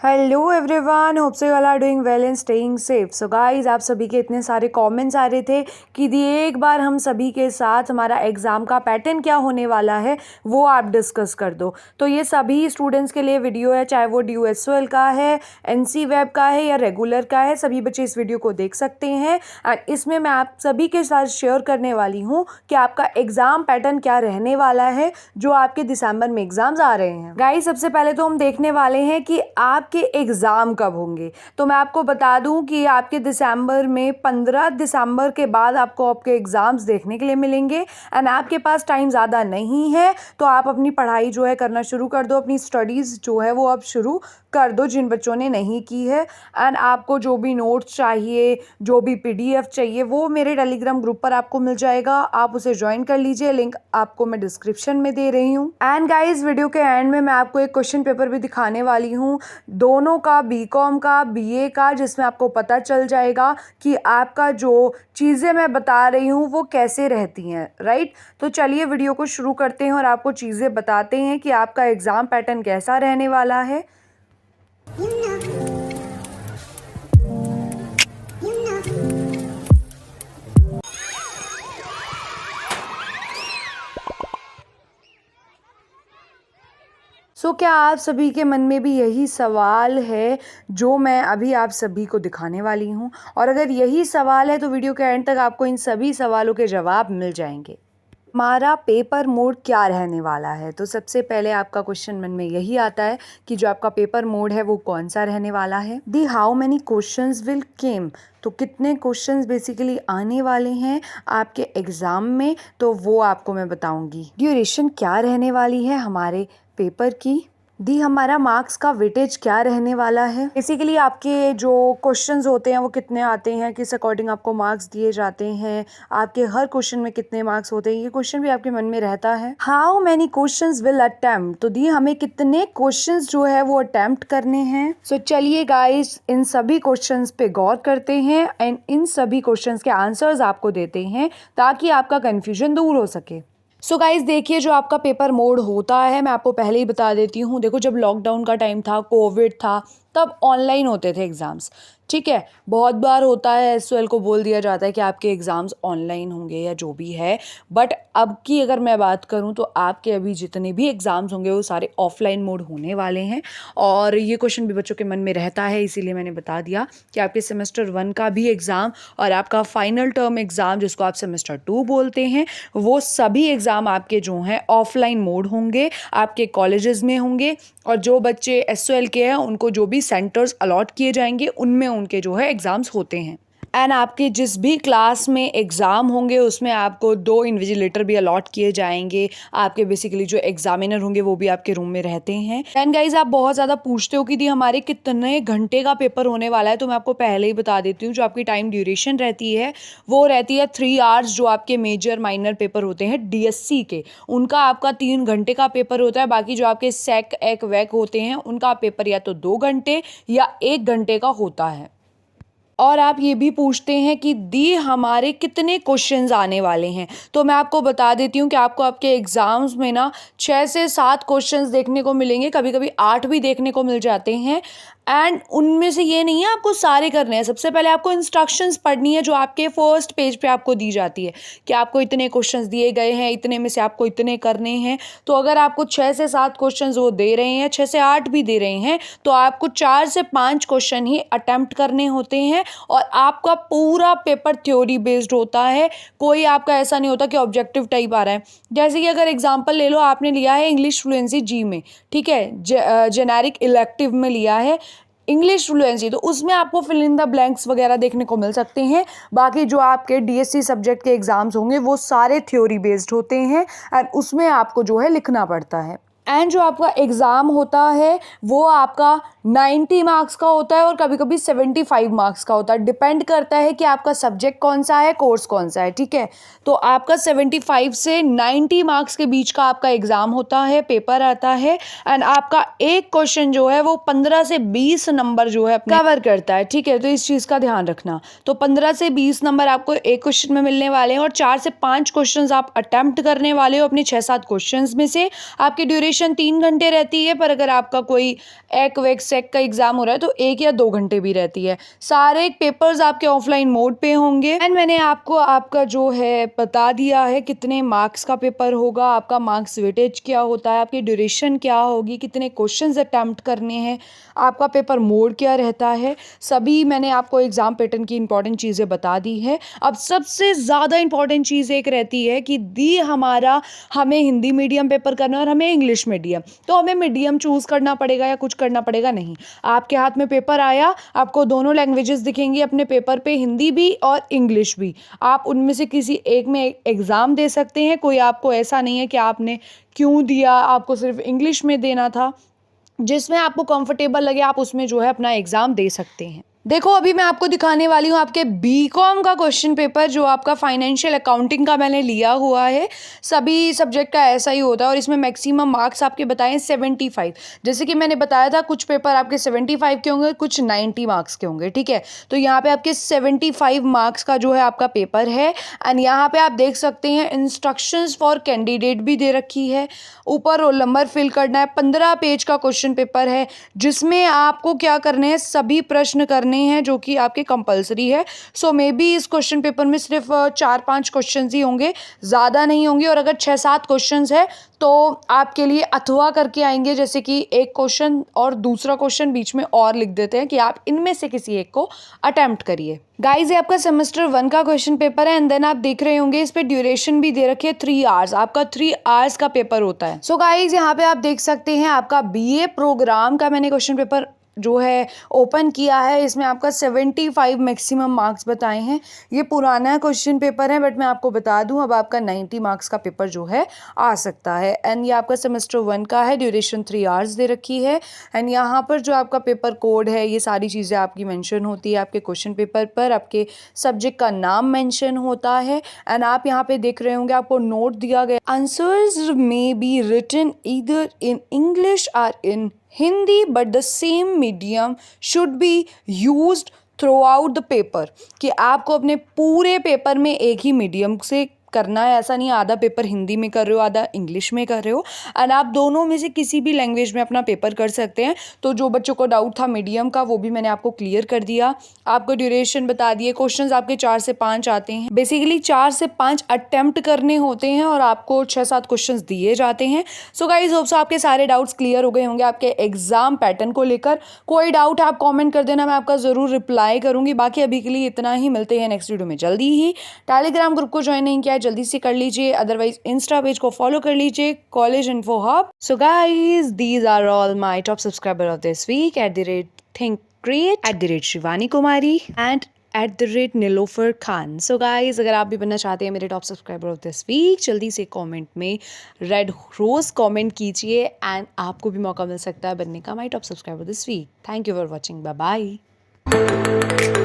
Hello everyone, hope so you all are doing well and staying safe. So guys, आप सभी के इतने सारे कमेंट्स आ रहे थे कि दी एक बार हम सभी के साथ हमारा एग्ज़ाम का पैटर्न क्या होने वाला है वो आप डिस्कस कर दो। तो ये सभी स्टूडेंट्स के लिए वीडियो है, चाहे वो DUSOL का है, NC वेब का है या रेगुलर का है, सभी बच्चे इस वीडियो को देख सकते हैं। एंड इसमें मैं आप सभी के साथ शेयर करने वाली हूँ कि आपका एग्ज़ाम पैटर्न क्या रहने वाला है जो आपके दिसंबर में एग्ज़ाम्स आ रहे हैं। गाइस, सबसे पहले तो हम देखने वाले हैं कि आपके एग्ज़ाम कब होंगे। तो मैं आपको बता दूं कि आपके दिसंबर में 15 दिसंबर के बाद आपको आपके एग्ज़ाम्स देखने के लिए मिलेंगे। एंड आपके पास टाइम ज़्यादा नहीं है तो आप अपनी पढ़ाई जो है करना शुरू कर दो, अपनी स्टडीज़ जो है वो अब शुरू कर दो जिन बच्चों ने नहीं की है। एंड आपको जो भी नोट्स चाहिए, जो भी PDF चाहिए, वो मेरे टेलीग्राम ग्रुप पर आपको मिल जाएगा। आप उसे ज्वाइन कर लीजिए, लिंक आपको मैं डिस्क्रिप्शन में दे रही हूँ। एंड गाइस, वीडियो के एंड में मैं आपको एक क्वेश्चन पेपर भी दिखाने वाली हूँ, दोनों का, BCom का, BA का, जिसमें आपको पता चल जाएगा कि आपका जो चीज़ें मैं बता रही हूँ वो कैसे रहती हैं, राइट। तो चलिए वीडियो को शुरू करते हैं और आपको चीज़ें बताते हैं कि आपका एग्ज़ाम पैटर्न कैसा रहने वाला है। क्या आप सभी के मन में भी यही सवाल है जो मैं अभी आप सभी को दिखाने वाली हूँ? और अगर यही सवाल है तो वीडियो के एंड तक आपको इन सभी सवालों के जवाब मिल जाएंगे। हमारा पेपर मोड क्या रहने वाला है? तो सबसे पहले आपका क्वेश्चन मन में यही आता है कि जो आपका पेपर मोड है वो कौन सा रहने वाला है। The how many questions will came, तो कितने क्वेश्चंस बेसिकली आने वाले हैं आपके एग्ज़ाम में, तो वो आपको मैं बताऊंगी। ड्यूरेशन क्या रहने वाली है हमारे पेपर की। दी हमारा मार्क्स का वेटेज क्या रहने वाला है। बेसिकली आपके जो क्वेश्चंस होते हैं वो कितने आते हैं, किस अकॉर्डिंग आपको मार्क्स दिए जाते हैं, आपके हर क्वेश्चन में कितने मार्क्स होते हैं, ये क्वेश्चन भी आपके मन में रहता है। How many questions will attempt, तो दी हमें कितने क्वेश्चंस जो है वो अटेम्प्ट करने हैं। सो चलिए गाइस, इन सभी क्वेश्चंस पे गौर करते हैं एंड इन सभी क्वेश्चंस के आंसर्स आपको देते हैं ताकि आपका कन्फ्यूजन दूर हो सके। सो गाइज, देखिए जो आपका पेपर मोड होता है मैं आपको पहले ही बता देती हूँ। देखो, जब लॉकडाउन का टाइम था, कोविड था, तब ऑनलाइन होते थे एग्ज़ाम्स, ठीक है। बहुत बार होता है SOL को बोल दिया जाता है कि आपके एग्ज़ाम्स ऑनलाइन होंगे या जो भी है, बट अब की अगर मैं बात करूं तो आपके अभी जितने भी एग्ज़ाम्स होंगे वो सारे ऑफलाइन मोड होने वाले हैं। और ये क्वेश्चन भी बच्चों के मन में रहता है, इसीलिए मैंने बता दिया कि आपके सेमेस्टर 1 का भी एग्ज़ाम और आपका फाइनल टर्म एग्ज़ाम, जिसको आप सेमेस्टर 2 बोलते हैं, वो सभी एग्ज़ाम आपके जो हैं ऑफलाइन मोड होंगे, आपके कॉलेजेस में होंगे। और जो बच्चे SOL के हैं उनको जो भी सेंटर्स अलॉट किए जाएंगे उनमें उनके जो है एग्ज़ाम्स होते हैं। एंड आपके जिस भी क्लास में एग्ज़ाम होंगे उसमें आपको 2 इन्विजिलेटर भी अलॉट किए जाएंगे। आपके बेसिकली जो एग्जामिनर होंगे वो भी आपके रूम में रहते हैं। एंड गाइज, आप बहुत ज़्यादा पूछते हो कि दी हमारे कितने घंटे का पेपर होने वाला है, तो मैं आपको पहले ही बता देती हूँ। जो आपकी टाइम ड्यूरेशन रहती है वो रहती है 3 आवर्स। जो आपके मेजर माइनर पेपर होते हैं DSC के, उनका आपका 3 घंटे का पेपर होता है। बाकी जो आपके SEC, EC, WEC होते हैं उनका पेपर या तो 2 घंटे या 1 घंटे का होता है। और आप ये भी पूछते हैं कि दी हमारे कितने क्वेश्चंस आने वाले हैं, तो मैं आपको बता देती हूँ कि आपको आपके एग्ज़ाम्स में ना 6 से 7 क्वेश्चंस देखने को मिलेंगे, कभी कभी 8 भी देखने को मिल जाते हैं। एंड उनमें से ये नहीं है आपको सारे करने हैं। सबसे पहले आपको इंस्ट्रक्शंस पढ़नी है जो आपके फर्स्ट पेज पे आपको दी जाती है कि आपको इतने क्वेश्चंस दिए गए हैं, इतने में से आपको इतने करने हैं। तो अगर आपको 6 से 7 क्वेश्चंस वो दे रहे हैं, 6 से 8 भी दे रहे हैं, तो आपको 4 से 5 क्वेश्चन ही अटेम्प्ट करने होते हैं। और आपका पूरा पेपर थ्योरी बेस्ड होता है, कोई आपका ऐसा नहीं होता कि ऑब्जेक्टिव टाइप आ रहा है। जैसे कि अगर एग्जांपल ले लो, आपने लिया है इंग्लिश फ्लुएंसी G में, ठीक है, जेनेरिक इलेक्टिव में लिया है इंग्लिश फ्लुएंसी, तो उसमें आपको फिल इन द ब्लैंक्स वगैरह देखने को मिल सकते हैं। बाकी जो आपके DSC सब्जेक्ट के एग्जाम्स होंगे वो सारे थ्योरी बेस्ड होते हैं एंड उसमें आपको जो है लिखना पड़ता है। एंड जो आपका एग्ज़ाम होता है वो आपका 90 मार्क्स का होता है और कभी कभी 75 मार्क्स का होता है। डिपेंड करता है कि आपका सब्जेक्ट कौन सा है, कोर्स कौन सा है, ठीक है। तो आपका 75 से 90 मार्क्स के बीच का आपका एग्ज़ाम होता है, पेपर आता है। एंड आपका एक क्वेश्चन जो है वो 15 से 20 नंबर जो है कवर करता है, ठीक है। तो इस चीज़ का ध्यान रखना। तो 15 से 20 नंबर आपको एक क्वेश्चन में मिलने वाले हैं और 4 से 5 क्वेश्चन आप अटेम्प्ट करने वाले हो अपने 6-7 क्वेश्चन में से। आपकी ड्यूरेशन ड्यूरेशन 3 घंटे रहती है, पर अगर आपका कोई एक वेक सेक का एग्ज़ाम हो रहा है तो 1 या 2 घंटे भी रहती है। सारे पेपर्स आपके ऑफलाइन मोड पे होंगे एंड मैंने आपको आपका जो है बता दिया है कितने मार्क्स का पेपर होगा, आपका मार्क्स वेटेज क्या होता है, आपकी ड्यूरेशन क्या होगी, कितने क्वेश्चंस अटैम्प्ट करने हैं, आपका पेपर मोड क्या रहता है, सभी मैंने आपको एग्ज़ाम पैटर्न की इंपॉर्टेंट चीज़ें बता दी है। अब सबसे ज़्यादा इंपॉर्टेंट चीज़ एक रहती है कि हमें हिंदी मीडियम पेपर करना है और हमें इंग्लिश मीडियम, तो हमें मीडियम चूज़ करना पड़ेगा या कुछ करना पड़ेगा? नहीं, आपके हाथ में पेपर आया, आपको दोनों लैंग्वेजेस दिखेंगी अपने पेपर पे, हिंदी भी और इंग्लिश भी। आप उनमें से किसी एक में एग्ज़ाम दे सकते हैं, कोई आपको ऐसा नहीं है कि आपने क्यों दिया, आपको सिर्फ इंग्लिश में देना था। जिसमें आपको कंफर्टेबल लगे आप उसमें जो है अपना एग्ज़ाम दे सकते हैं। देखो अभी मैं आपको दिखाने वाली हूँ आपके बीकॉम का क्वेश्चन पेपर, जो आपका फाइनेंशियल अकाउंटिंग का मैंने लिया हुआ है। सभी सब्जेक्ट का ऐसा ही होता है और इसमें मैक्सिमम मार्क्स आपके बताएं 75। जैसे कि मैंने बताया था कुछ पेपर आपके 75 के होंगे, कुछ 90 मार्क्स के होंगे, ठीक है। तो यहाँ पे आपके 75 मार्क्स का जो है आपका पेपर है एंड यहाँ पे आप देख सकते हैं इंस्ट्रक्शंस फॉर कैंडिडेट भी दे रखी है। ऊपर रोल नंबर फिल करना है। 15 पेज का क्वेश्चन पेपर है जिसमें आपको क्या करने हैं, सभी प्रश्न करने हैं जो कि आपके कंपलसरी है। सो मे बी इस क्वेश्चन पेपर में सिर्फ 4-5 क्वेश्चन ही होंगे, ज़्यादा नहीं होंगे। और अगर 6-7 क्वेश्चन है तो आपके लिए अथवा करके आएंगे, जैसे कि एक क्वेश्चन और दूसरा क्वेश्चन बीच में और लिख देते हैं कि आप इनमें से किसी एक को अटेम्प्ट करिए। गाइज ये आपका सेमेस्टर 1 का क्वेश्चन पेपर है एंड देन आप देख रहे होंगे इस पे ड्यूरेशन भी दे रखी है 3 आवर्स, आपका 3 आवर्स का पेपर होता है। सो गाइज यहाँ पे आप देख सकते हैं आपका बीए प्रोग्राम का मैंने क्वेश्चन पेपर जो है ओपन किया है। इसमें आपका 75 मैक्सिमम मार्क्स बताए हैं। ये पुराना क्वेश्चन पेपर है बट मैं आपको बता दूं अब आपका 90 मार्क्स का पेपर जो है आ सकता है। एंड ये आपका सेमेस्टर 1 का है, ड्यूरेशन 3 आवर्स दे रखी है। एंड यहाँ पर जो आपका पेपर कोड है ये सारी चीज़ें आपकी मेंशन होती है आपके क्वेश्चन पेपर पर, आपके सब्जेक्ट का नाम मेंशन होता है। एंड आप यहाँ पे देख रहे होंगे आपको नोट दिया गया, answers may be written either in English और in Hindi, but the same medium should be used throughout the paper। कि आपको अपने पूरे पेपर में एक ही मीडियम से करना है, ऐसा नहीं आधा पेपर हिंदी में कर रहे हो आधा इंग्लिश में कर रहे हो। एंड आप दोनों में से किसी भी लैंग्वेज में अपना पेपर कर सकते हैं। तो जो बच्चों को डाउट था मीडियम का वो भी मैंने आपको क्लियर कर दिया, आपको ड्यूरेशन बता दिए। क्वेश्चंस आपके 4 से 5 आते हैं, बेसिकली 4 से 5 अटेम्प्ट करने होते हैं और आपको 6-7 क्वेश्चंस दिए जाते हैं। सो गाइज होप सो आपके सारे डाउट्स क्लियर हो गए होंगे आपके एग्जाम पैटर्न को लेकर। कोई डाउट आप कॉमेंट कर देना, मैं आपका ज़रूर रिप्लाई करूँगी। बाकी अभी के लिए इतना ही, मिलते हैं नेक्स्ट वीडियो में जल्दी ही। टेलीग्राम ग्रुप को ज्वाइन नहीं किया जल्दी से कर लीजिए, अदरवाइज इंस्टा पेज को फॉलो कर लीजिए, college info hub. So guys these are all my top subscriber of this week @think create, @Shivani Kumari and @Nilofer Khan। So guys अगर आप भी बनना चाहते हैं मेरे top subscriber of this week, जल्दी से कमेंट में रेड रोज कमेंट कीजिए एंड आपको भी मौका मिल सकता है बनने का my top subscriber this week. Thank you for watching, bye bye.